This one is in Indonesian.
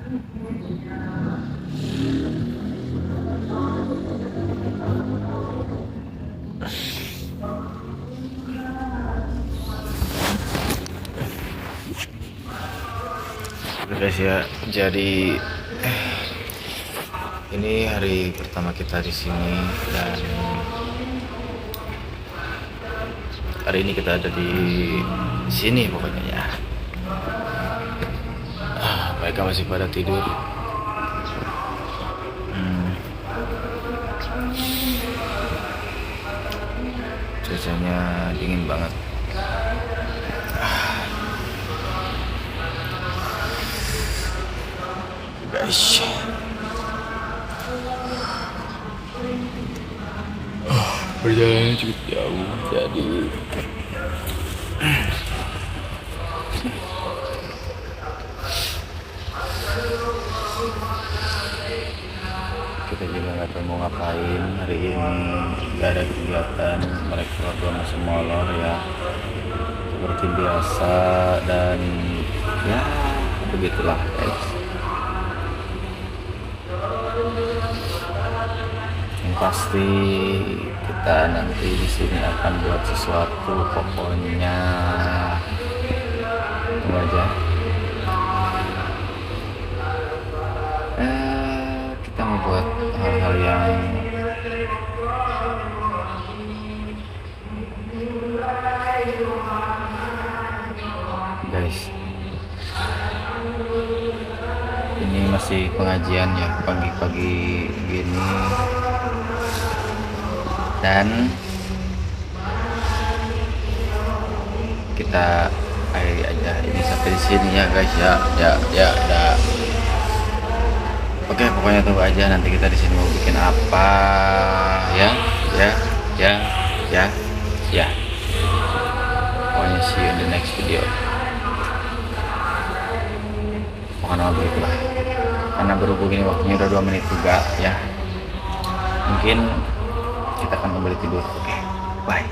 Guys ya, jadi ini hari pertama kita di sini dan hari ini kita ada di sini pokoknya ya. Mereka masih pada tidur. Cuacanya dingin banget. Guys, perjalanannya cukup jauh, jadi kita juga nggak tahu mau ngapain hari ini. Nggak ada kegiatan, mereka berdua masih molor ya seperti biasa, dan ya begitulah guys. Yang pasti kita nanti di sini akan buat sesuatu, pokoknya tunggu aja. Kita mau buat hal-hal yang guys, ini masih pengajian ya, pagi-pagi gini, dan kita akhiri aja ini sampai di sini ya guys ya. Oke, pokoknya tunggu aja nanti kita di sini mau bikin apa ya. Pokoknya see you in the next video. Pokoknya begitulah, karena berhubung ini waktunya udah 2 menit juga ya, mungkin kita akan kembali tidur. Oke, bye.